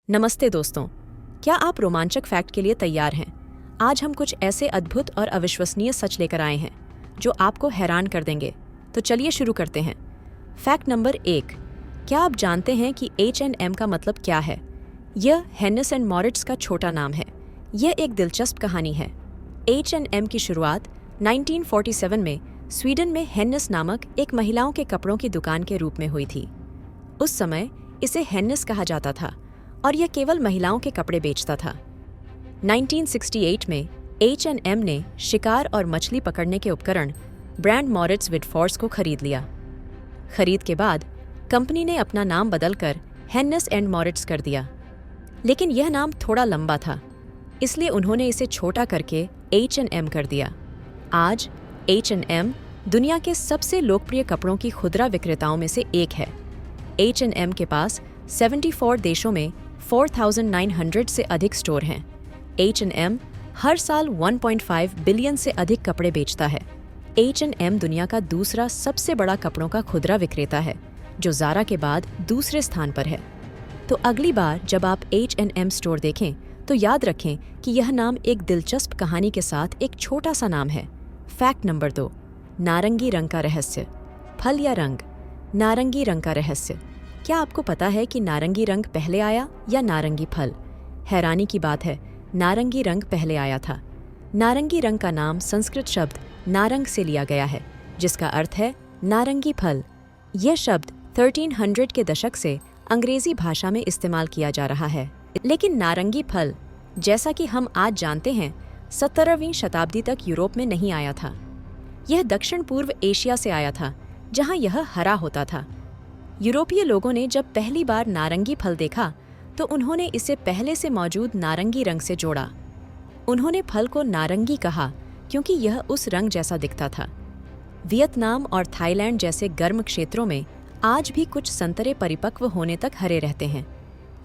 नमस्ते दोस्तों, क्या आप रोमांचक फैक्ट के लिए तैयार हैं? आज हम कुछ ऐसे अद्भुत और अविश्वसनीय सच लेकर आए हैं जो आपको हैरान कर देंगे। तो चलिए शुरू करते हैं। फैक्ट नंबर 1, क्या आप जानते हैं कि H&M का मतलब क्या है? यह हेनिस एंड मॉरिट्स का छोटा नाम है। यह एक दिलचस्प कहानी है। H&M की शुरुआत 1947 में स्वीडन में हेनिस नामक एक महिलाओं के कपड़ों की दुकान के रूप में हुई थी। उस समय इसे हेनिस कहा जाता था और यह केवल महिलाओं के कपड़े बेचता था। 1968 में H&M ने शिकार और मछली पकड़ने के उपकरण ब्रांड मॉरिट्स विडफॉर्स को खरीद लिया। खरीद के बाद कंपनी ने अपना नाम बदलकर हेनिस एंड मॉरिट्स कर दिया, लेकिन यह नाम थोड़ा लंबा था, इसलिए उन्होंने इसे छोटा करके H&M कर दिया। आज H&M दुनिया के सबसे लोकप्रिय कपड़ों की खुदरा विक्रेताओं में से एक है। H&M के पास 74 देशों में 4,900 से अधिक स्टोर हैं। H&M हर साल 1.5 बिलियन से अधिक कपड़े बेचता है। H&M दुनिया का दूसरा सबसे बड़ा कपड़ों का खुदरा विक्रेता है, जो ज़ारा के बाद दूसरे स्थान पर है। तो अगली बार जब आप H&M स्टोर देखें तो याद रखें कि यह नाम एक दिलचस्प कहानी के साथ एक छोटा सा नाम है। फैक्ट नंबर 2, नारंगी रंग का रहस्य। फल या रंग? नारंगी रंग का रहस्य। क्या आपको पता है कि नारंगी रंग पहले आया या नारंगी फल? हैरानी की बात है, नारंगी रंग पहले आया था। नारंगी रंग का नाम संस्कृत शब्द नारंग से लिया गया है, जिसका अर्थ है नारंगी फल। यह शब्द 1300 के दशक से अंग्रेजी भाषा में इस्तेमाल किया जा रहा है, लेकिन नारंगी फल, जैसा कि हम आज जानते हैं, 17वीं शताब्दी तक यूरोप में नहीं आया था। यह दक्षिण पूर्व एशिया से आया था, जहां यह हरा होता था। यूरोपीय लोगों ने जब पहली बार नारंगी फल देखा तो उन्होंने इसे पहले से मौजूद नारंगी रंग से जोड़ा। उन्होंने फल को नारंगी कहा क्योंकि यह उस रंग जैसा दिखता था। वियतनाम और थाईलैंड जैसे गर्म क्षेत्रों में आज भी कुछ संतरे परिपक्व होने तक हरे रहते हैं।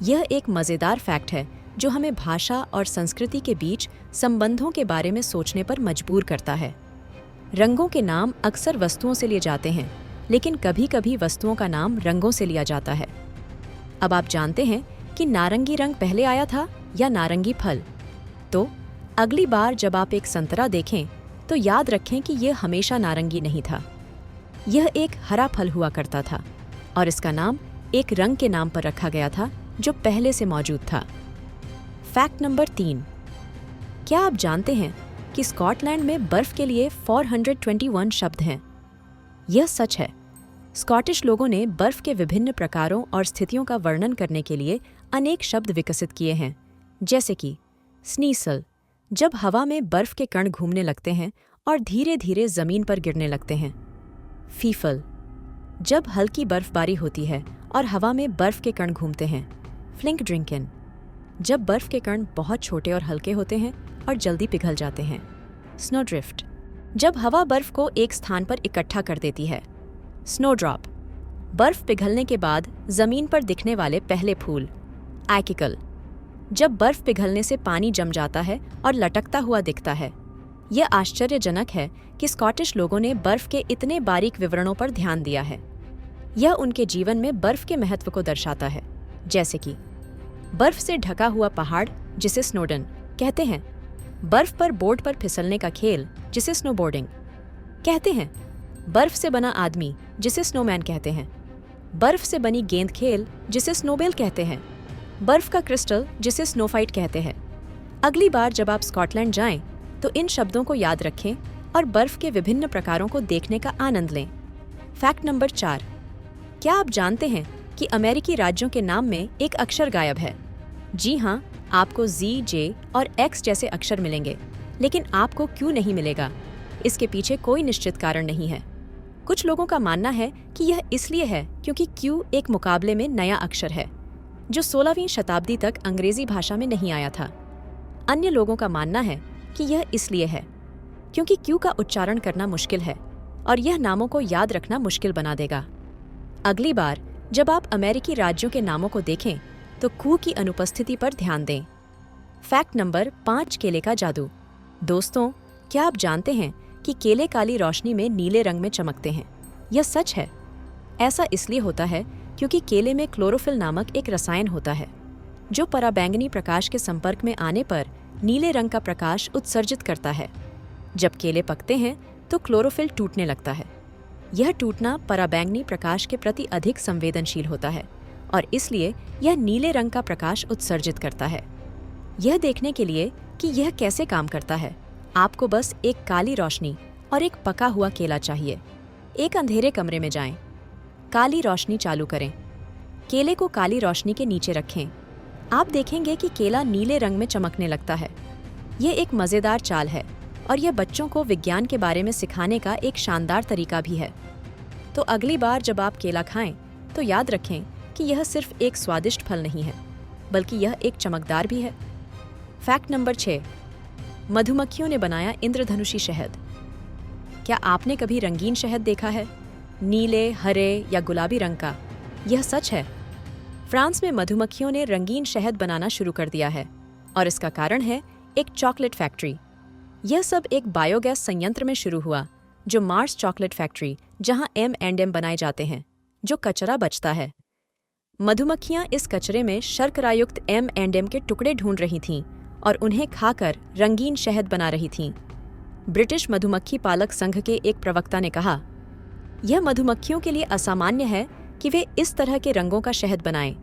यह एक मज़ेदार फैक्ट है जो हमें भाषा और संस्कृति के बीच संबंधों के बारे में सोचने पर मजबूर करता है। रंगों के नाम अक्सर वस्तुओं से लिए जाते हैं, लेकिन कभी कभी वस्तुओं का नाम रंगों से लिया जाता है। अब आप जानते हैं कि नारंगी रंग पहले आया था या नारंगी फल? तो अगली बार जब आप एक संतरा देखें तो याद रखें कि यह हमेशा नारंगी नहीं था। यह एक हरा फल हुआ करता था और इसका नाम एक रंग के नाम पर रखा गया था जो पहले से मौजूद था। फैक्ट नंबर 3, क्या आप जानते हैं कि स्कॉटलैंड में बर्फ के लिए 421 शब्द हैं? यह सच है। स्कॉटिश लोगों ने बर्फ के विभिन्न प्रकारों और स्थितियों का वर्णन करने के लिए अनेक शब्द विकसित किए हैं, जैसे कि स्नीसल, जब हवा में बर्फ के कण घूमने लगते हैं और धीरे धीरे जमीन पर गिरने लगते हैं। फीफल, जब हल्की बर्फबारी होती है और हवा में बर्फ के कण घूमते हैं। फ्लिंक ड्रिंकिन, जब बर्फ के कण बहुत छोटे और हल्के होते हैं और जल्दी पिघल जाते हैं। स्नोड्रिफ्ट, जब हवा बर्फ को एक स्थान पर इकट्ठा कर देती है। स्नोड्रॉप, बर्फ पिघलने के बाद जमीन पर दिखने वाले पहले फूल। आइकिकल, जब बर्फ पिघलने से पानी जम जाता है और लटकता हुआ दिखता है। यह आश्चर्यजनक है कि स्कॉटिश लोगों ने बर्फ के इतने बारीक विवरणों पर ध्यान दिया है। यह उनके जीवन में बर्फ के महत्व को दर्शाता है, जैसे कि बर्फ से ढका हुआ पहाड़, जिसे स्नोडन कहते हैं। बर्फ पर बोर्ड पर फिसलने का खेल, जिसे स्नोबोर्डिंग कहते हैं। बर्फ से बना आदमी, जिसे स्नोमैन कहते हैं। बर्फ से बनी गेंद खेल, जिसे स्नोबेल कहते हैं। बर्फ का क्रिस्टल, जिसे स्नोफाइट कहते हैं। अगली बार जब आप स्कॉटलैंड जाएं तो इन शब्दों को याद रखें और बर्फ के विभिन्न प्रकारों को देखने का आनंद लें। फैक्ट नंबर 4, क्या आप जानते हैं कि अमेरिकी राज्यों के नाम में एक अक्षर गायब है? जी हाँ, आपको Z, J और X जैसे अक्षर मिलेंगे, लेकिन आपको Q नहीं मिलेगा। इसके पीछे कोई निश्चित कारण नहीं है। कुछ लोगों का मानना है कि यह इसलिए है क्योंकि Q एक मुकाबले में नया अक्षर है, जो 16वीं शताब्दी तक अंग्रेजी भाषा में नहीं आया था। अन्य लोगों का मानना है कि यह इसलिए है क्योंकि Q का उच्चारण करना मुश्किल है और यह नामों को याद रखना मुश्किल बना देगा। अगली बार जब आप अमेरिकी राज्यों के नामों को देखें तो Q की अनुपस्थिति पर ध्यान दें। फैक्ट नंबर 5, केले का जादू। दोस्तों, क्या आप जानते हैं कि केले काली रोशनी में नीले रंग में चमकते हैं? यह सच है। ऐसा इसलिए होता है क्योंकि केले में क्लोरोफिल नामक एक रसायन होता है। जो पराबैंगनी प्रकाश के संपर्क में आने पर नीले रंग का प्रकाश उत्सर्जित करता है। जब केले पकते हैं तो क्लोरोफिल टूटने लगता है। यह टूटना पराबैंगनी प्रकाश के प्रति अधिक संवेदनशील होता है और इसलिए यह नीले रंग का प्रकाश उत्सर्जित करता है। यह देखने के लिए कि यह कैसे काम करता है, आपको बस एक काली रोशनी और एक पका हुआ केला चाहिए। एक अंधेरे कमरे में जाएं, काली रोशनी चालू करें, केले को काली रोशनी के नीचे रखें। आप देखेंगे कि केला नीले रंग में चमकने लगता है। यह एक मज़ेदार चाल है और यह बच्चों को विज्ञान के बारे में सिखाने का एक शानदार तरीका भी है। तो अगली बार जब आप केला खाएं तो याद रखें कि यह सिर्फ एक स्वादिष्ट फल नहीं है, बल्कि यह एक चमकदार भी है। फैक्ट नंबर 6, मधुमक्खियों ने बनाया इंद्रधनुषी शहद। क्या आपने कभी रंगीन शहद देखा है, नीले, हरे या गुलाबी रंग का? यह सच है। फ्रांस में मधुमक्खियों ने रंगीन शहद बनाना शुरू कर दिया है और इसका कारण है एक चॉकलेट फैक्ट्री। यह सब एक बायोगैस संयंत्र में शुरू हुआ, जो मार्स चॉकलेट फैक्ट्री, जहां M&M बनाए जाते हैं, जो कचरा बचता है। मधुमक्खियां इस कचरे में शर्करायुक्त M&M के टुकड़े ढूंढ रही थीं और उन्हें खाकर रंगीन शहद बना रही थीं। ब्रिटिश मधुमक्खी पालक संघ के एक प्रवक्ता ने कहा, यह मधुमक्खियों के लिए असामान्य है कि वे इस तरह के रंगों का शहद बनाएं।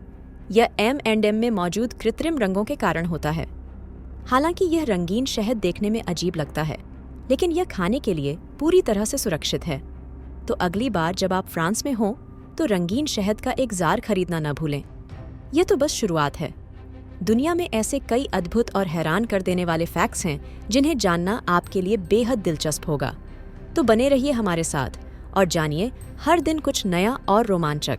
यह M&M में मौजूद कृत्रिम रंगों के कारण होता है। हालांकि यह रंगीन शहद देखने में अजीब लगता है, लेकिन यह खाने के लिए पूरी तरह से सुरक्षित है। तो अगली बार जब आप फ्रांस में हों तो रंगीन शहद का एक जार खरीदना न भूलें। यह तो बस शुरुआत है। दुनिया में ऐसे कई अद्भुत और हैरान कर देने वाले फैक्ट्स हैं जिन्हें जानना आपके लिए बेहद दिलचस्प होगा। तो बने रहिए हमारे साथ और जानिए हर दिन कुछ नया और रोमांचक।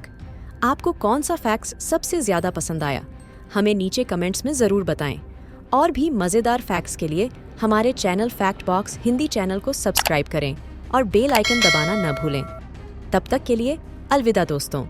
आपको कौन सा फैक्ट्स सबसे ज्यादा पसंद आया, हमें नीचे कमेंट्स में जरूर बताएं। और भी मजेदार फैक्ट्स के लिए हमारे channel fact box Hindi channel को सब्सक्राइब करें और बेल आइकन दबाना न भूलें। तब तक के लिए अलविदा दोस्तों।